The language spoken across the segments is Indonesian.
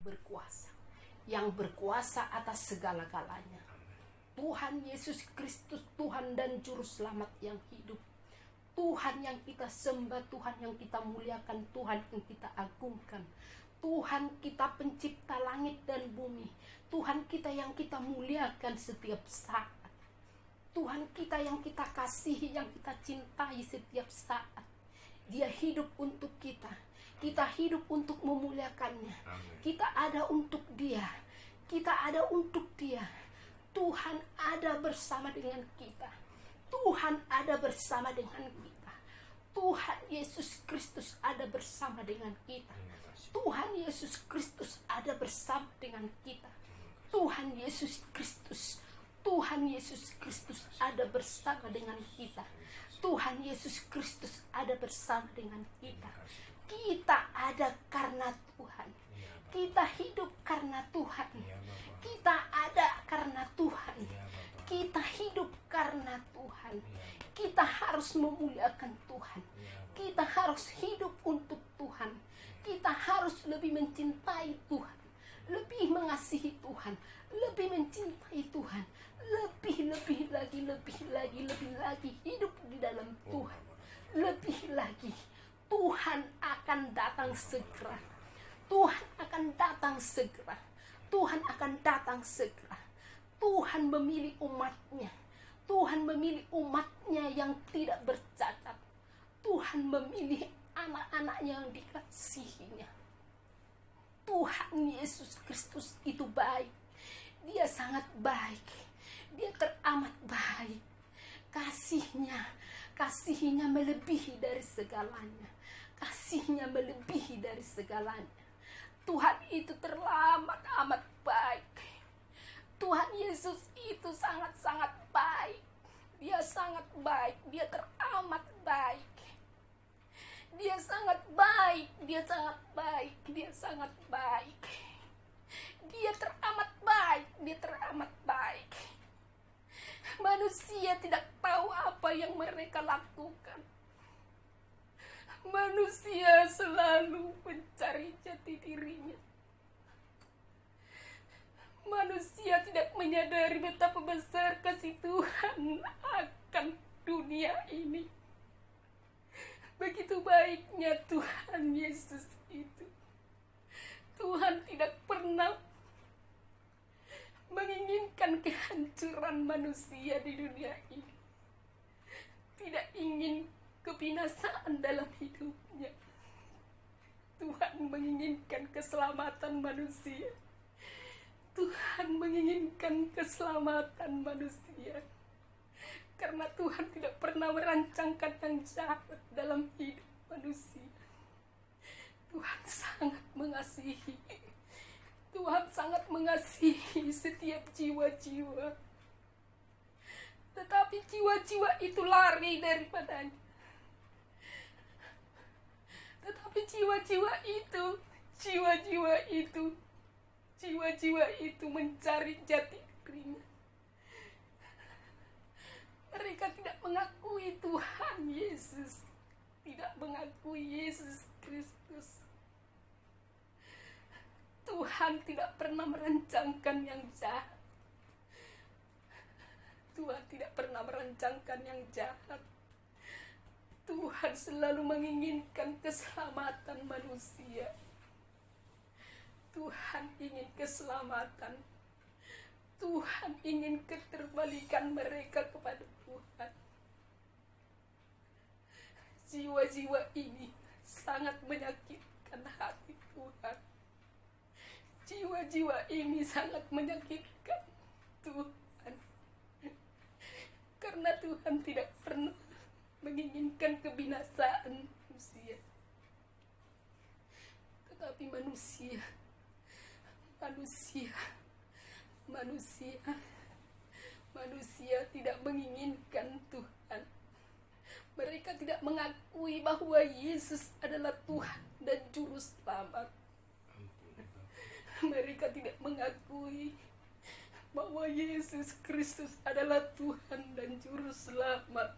berkuasa, yang berkuasa atas segala-galanya. Tuhan Yesus Kristus, Tuhan dan Juru Selamat yang hidup. Tuhan yang kita sembah, Tuhan yang kita muliakan, Tuhan yang kita agungkan. Tuhan kita pencipta langit dan bumi. Tuhan kita yang kita muliakan setiap saat. Tuhan kita yang kita kasihi, yang kita cintai setiap saat. Dia hidup untuk kita. Kita hidup untuk memuliakannya. Kita ada untuk Dia. Kita ada untuk Dia. Tuhan ada bersama dengan kita. Tuhan ada bersama dengan kita. Tuhan Yesus Kristus ada bersama dengan kita. Tuhan Yesus Kristus ada bersama dengan kita. Tuhan Yesus Kristus, Tuhan Yesus Kristus ada bersama dengan kita. Tuhan Yesus Kristus ada bersama dengan kita. Kita ada karena Tuhan. Kita hidup karena Tuhan. Kita ada karena Tuhan. Kita hidup karena Tuhan. Kita harus memuliakan Tuhan. Kita harus hidup untuk Tuhan. Kita harus lebih mencintai Tuhan, lebih mengasihi Tuhan, lebih mencintai Tuhan, lebih lagi hidup di dalam Tuhan. Lebih lagi, Tuhan akan datang segera. Tuhan akan datang segera. Tuhan akan datang segera. Tuhan memilih umatnya. Tuhan memilih umatnya yang tidak bercacat. Tuhan memilih anak-anaknya yang dikasihinya. Tuhan Yesus Kristus itu baik. Dia sangat baik. Dia teramat baik. Kasihnya melebihi dari segalanya. Kasihnya melebihi dari segalanya. Tuhan itu teramat amat baik. Tuhan Yesus itu sangat-sangat baik. Dia sangat baik. Dia teramat baik. Dia sangat baik. Dia sangat baik. Dia sangat baik. Dia teramat baik. Dia teramat baik. Manusia tidak tahu apa yang mereka lakukan. Manusia selalu mencari jati dirinya. Manusia tidak menyadari betapa besar kasih Tuhan akan dunia ini. Begitu baiknya Tuhan Yesus itu. Tuhan tidak pernah menginginkan kehancuran manusia di dunia ini. Tidak ingin kebinasaan dalam hidupnya. Tuhan menginginkan keselamatan manusia. Tuhan menginginkan keselamatan manusia. Karena Tuhan tidak pernah merancangkan yang jahat dalam hidup manusia. Tuhan sangat mengasihi. Tuhan sangat mengasihi setiap jiwa-jiwa. Tetapi jiwa-jiwa itu lari daripadanya. Tetapi jiwa-jiwa itu mencari jati dirinya. Mereka tidak mengakui Tuhan Yesus, tidak mengakui Yesus Kristus. Tuhan tidak pernah merancangkan yang jahat. Tuhan tidak pernah merancangkan yang jahat. Tuhan selalu menginginkan keselamatan manusia. Tuhan ingin keselamatan. Tuhan ingin keterbalikan mereka kepada Tuhan. Jiwa-jiwa ini sangat menyakitkan hati Tuhan. Jiwa-jiwa ini sangat menyakitkan Tuhan. Karena Tuhan tidak pernah menginginkan kebinasaan manusia. Tetapi manusia tidak menginginkan Tuhan. Mereka tidak mengakui bahwa Yesus adalah Tuhan dan Juru Selamat. Mereka tidak mengakui bahwa Yesus Kristus adalah Tuhan dan Juru Selamat.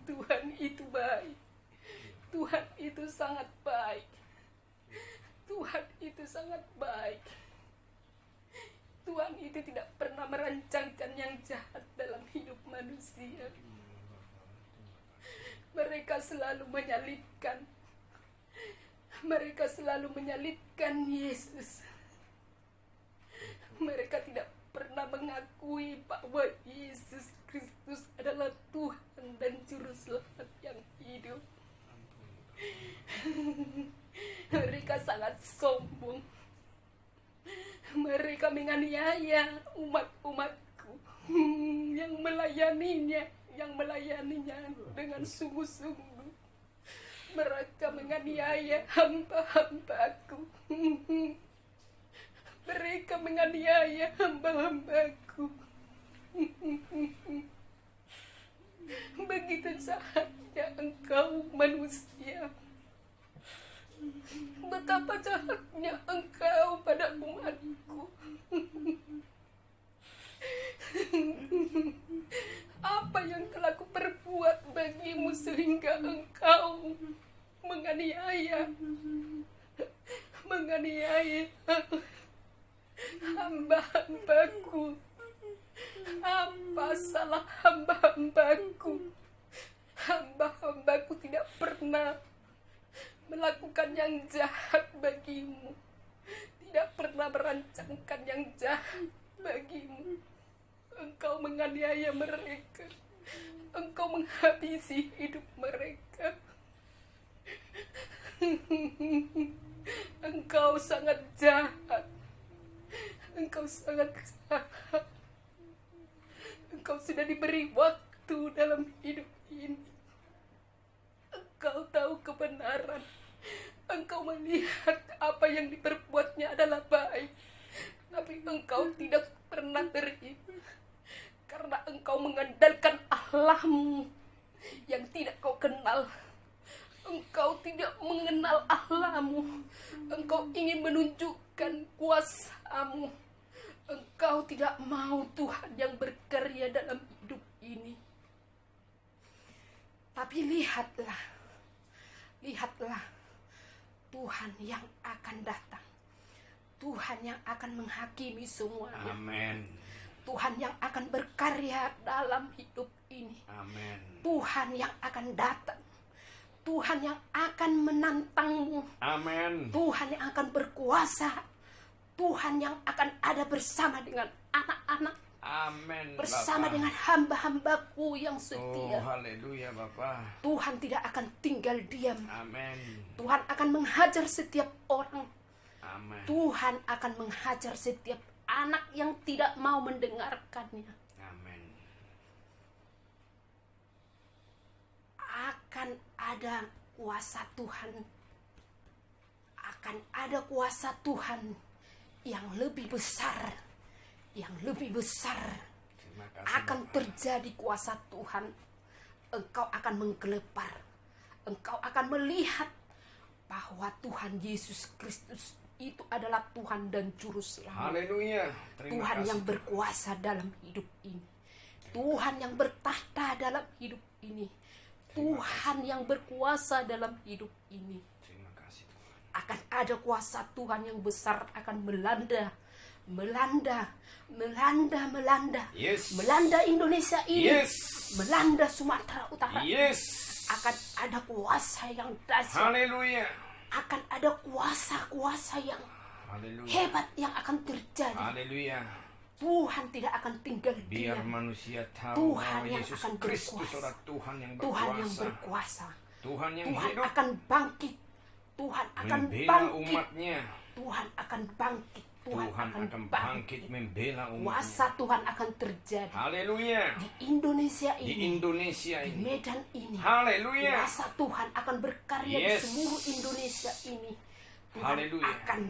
Tuhan itu baik. Tuhan itu sangat baik. Tuhan itu sangat baik. Tuhan itu tidak pernah merancangkan yang jahat dalam hidup manusia. Mereka selalu menyalibkan. Mereka selalu menyalibkan Yesus. Mereka tidak pernah mengakui bahwa Yesus Kristus adalah Tuhan dan Juru Selamat yang hidup. Mereka sangat sombong. Mereka menganiaya umat-umatku yang melayaninya dengan sungguh-sungguh. Mereka menganiaya hamba-hambaku. Mereka menganiaya hamba-hambaku. Begitu jahatnya engkau manusia. Betapa jahatnya engkau pada umatku. Apa yang telah kuperbuat bagimu sehingga engkau menganiaya hamba-hambaku? Apa salah hamba-hambaku? Hamba-hambaku tidak pernah melakukan yang jahat bagimu, tidak pernah merancangkan yang jahat bagimu. Engkau menganiaya mereka, engkau menghabisi hidup mereka. Engkau sangat jahat. Engkau sangat jahat. Engkau sudah diberi waktu dalam hidup ini. Engkau tahu kebenaran. Engkau melihat apa yang diperbuatnya adalah baik. Tapi engkau tidak pernah beriman. Karena engkau mengandalkan Allahmu yang tidak kau kenal. Engkau tidak mengenal Allahmu. Engkau ingin menunjukkan kuasamu. Engkau tidak mau Tuhan yang berkarya dalam hidup ini. Tapi lihatlah Tuhan yang akan datang. Tuhan yang akan menghakimi semuanya. Amin. Tuhan yang akan berkarya dalam hidup ini. Amin. Tuhan yang akan datang. Tuhan yang akan menantangmu. Amin. Tuhan yang akan berkuasa. Tuhan yang akan ada bersama dengan anak-anak. Amin. Bersama Bapak. dengan hamba-hambaku yang setia. Oh, haleluya Bapak. Tuhan tidak akan tinggal diam. Amin. Tuhan akan menghajar setiap orang. Amin. Tuhan akan menghajar setiap anak yang tidak mau mendengarkannya. Amin. Akan ada kuasa Tuhan. Akan ada kuasa Tuhan yang lebih besar. Yang lebih besar. Terima kasih, Akan Bapak. terjadi kuasa Tuhan. Engkau akan menggelepar. Engkau akan melihat bahwa Tuhan Yesus Kristus itu adalah Tuhan dan Juru Selamat. Haleluya. Terima Tuhan kasih. yang berkuasa dalam hidup ini. Tuhan yang bertahta dalam hidup ini. Tuhan yang berkuasa dalam hidup ini. Terima kasih Tuhan. Akan ada kuasa Tuhan yang besar akan melanda. Yes. Melanda Indonesia ini. Yes. Melanda Sumatera Utara. Yes. Akan ada kuasa yang dahsyat. Haleluya. Akan ada kuasa-kuasa yang Haleluya. hebat yang akan terjadi. Haleluya. Tuhan tidak akan tinggal Biar diam. manusia tahu Tuhan bahwa yang Yesus akan Kristus berkuasa. adalah Tuhan yang Tuhan yang berkuasa. berkuasa. Tuhan yang Tuhan hidup akan bangkit. Tuhan akan membela bangkit. umatnya. Tuhan akan bangkit. Tuhan akan bangkit membela umatnya. Kuasa Tuhan akan terjadi Haleluya. di Indonesia Di ini. Indonesia Di ini. Medan ini. Haleluya. Kuasa Tuhan akan berkarya Yes. di seluruh Indonesia ini. Tuhan Haleluya. akan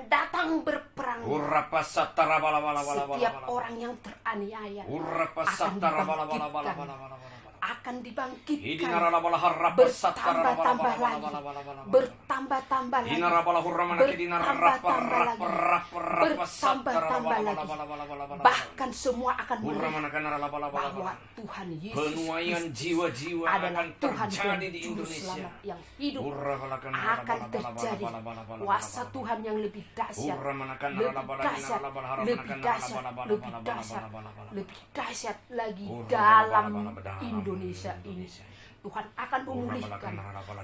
datang berperang. Urapa satara bala bala bala bala Setiap bala. orang yang teraniaya Urapa akan satara bala bala bala dibangkitkan. bala bala bala bala. akan dibangkitkan Idinaralabalahara bertambah-tambah lagi, bertambah-tambah lagi, bertambah-tambah lagi, bahkan semua akan melihat bahwa Tuhan Yesus penuaian Kristus jiwa-jiwa adalah akan Tuhan terjadi dan di Juru Indonesia. Selamat yang hidup. Akan terjadi kuasa Tuhan yang lebih dahsyat, lebih dahsyat lagi dalam Indonesia ini. Tuhan akan memulihkan,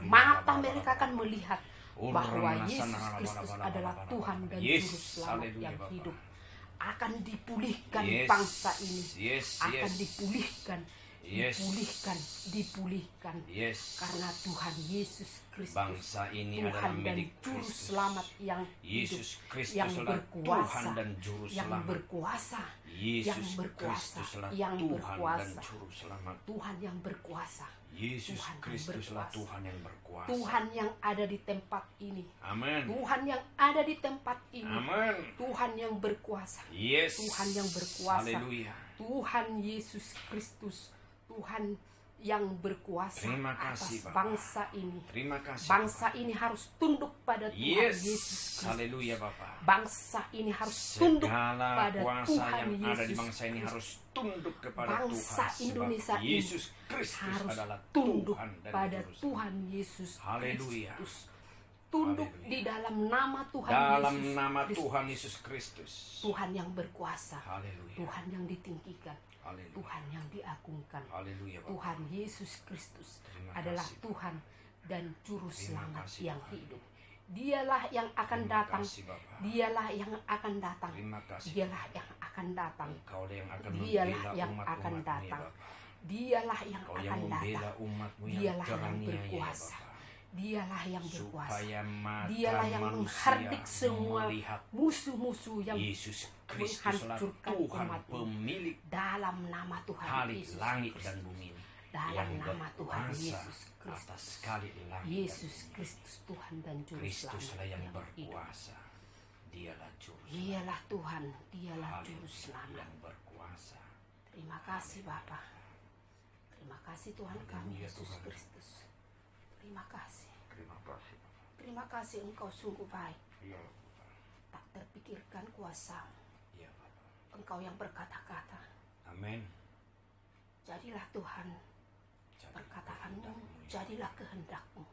mata mereka akan melihat bahwa Yesus Kristus adalah Tuhan dan Juru Selamat yang hidup. Akan dipulihkan bangsa ini, akan dipulihkan, dipulihkan, karena Tuhan Yesus Kristus, bangsa ini adalah Tuhan dan milik Juru Kristus. Selamat yang hidup, Yesus Kristus yang adalah berkuasa, Tuhan dan Juru yang Selamat. berkuasa, Yesus yang berkuasa, Kristus adalah yang Tuhan berkuasa, dan Juru Selamat. Tuhan yang berkuasa, Yesus Tuhan yang Kristuslah berkuasa. Tuhan yang berkuasa. Tuhan yang ada di tempat ini, Amin. Tuhan yang ada di tempat ini, Amin. Tuhan yang berkuasa, Yes. Tuhan yang berkuasa. Haleluya. Tuhan Yesus Kristus, Tuhan yang berkuasa Terima atas kasih, Bapak. bangsa ini. Terima kasih. Bangsa ini harus tunduk pada Tuhan Yes. Yesus Kristus. Haleluya, Bapak. Bangsa ini harus tunduk Segala pada kuasa Tuhan yang ada di Yesus bangsa ini Kristus. harus tunduk kepada Bangsa Tuhan. Indonesia Sebab ini Yesus Kristus harus adalah tunduk Tuhan dan pada Juru Selamat. Tuhan Yesus Haleluya. Kristus. Tunduk Haleluya. di dalam nama Tuhan Dalam Yesus nama Kristus. Tuhan Yesus Kristus. Tuhan yang berkuasa, Haleluya. Tuhan yang ditinggikan, Haleluya. Tuhan yang diagungkan. Haleluya, Bapak. Tuhan Yesus Kristus Terima adalah kasih, Tuhan dan Juru Terima Selamat kasih, yang Tuhan. hidup. Dialah yang akan Terima datang. kasih, Bapak. Dialah yang akan datang. Terima kasih. Dialah yang akan datang. Engkau yang akan Dialah membela yang umat-umatmu, akan ya datang. Bapak. Dialah yang Engkau akan yang membela datang. umatmu yang Dialah yang teraniaya, ya berkuasa. Bapak. Dialah yang berkuasa. Supaya mata Dialah yang manusia menghardik semua melihat musuh-musuh yang Yesus Kristuslah menghancurkan Tuhan umatmu. pemilik dalam nama Tuhan kali Yesus langit Kristus. dan bumi ini, Dalam yang nama Tuhan berkuasa Yesus atas Kristus. kali langit Yesus dan bumi. Kristus Tuhan dan Juru Kristuslah Selamat yang hidup. berkuasa. Dialah Juru Selamat. Dialah Tuhan, dialah Juru Haleluya, Selamat. yang berkuasa. Terima kasih Bapa. Terima kasih Tuhan kami Haleluya, Yesus Tuhan. Kristus. Terima kasih. Terima kasih. Terima kasih Engkau sungguh baik. Iya, Tak terpikirkan kuasa. iya, Bapak. Engkau yang berkata-kata. Amin. Jadilah Tuhan Jadilah perkataanmu, kehendak-Mu, ya. jadilah kehendakmu.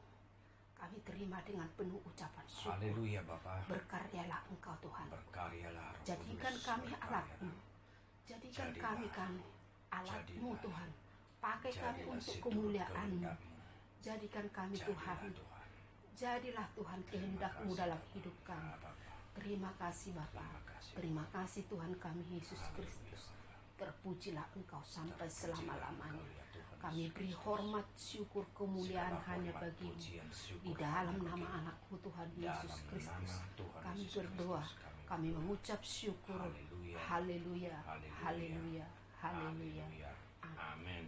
Kami terima dengan penuh ucapan syukur. Haleluya, Bapak. Berkaryalah Engkau Tuhan. Berkaryalah Roh Jadikan Kudus, kami berkaryalah. alatmu. Jadikan Jadilah. kami alatmu Jadilah. Tuhan. Pakai kami Jadilah untuk situ kemuliaan-Mu. kehendak-Mu. Jadikan kami Jadilah Tuhan. Tuhan. Jadilah Tuhan kehendak-Mu kasih, dalam Bapak. hidup kami. Ah, Bapak. Terima kasih Bapa. Terima kasih. Terima kasih Tuhan kami Yesus Haleluya, Kristus. Bapak. Terpujilah Engkau sampai Terpujilah selama-lamanya. Engkau, ya Tuhan Kami Yesus beri Kristus. hormat, syukur, kemuliaan Segala hanya hormat, bagi-Mu. pujian, syukur Di dalam hanya nama bagi-Mu. anakmu Tuhan Dalam Yesus Kristus. nama Tuhan Kami Yesus berdoa, Kristus, kami mengucap syukur. Haleluya. Haleluya. Haleluya. Haleluya. Haleluya. Haleluya. Amin.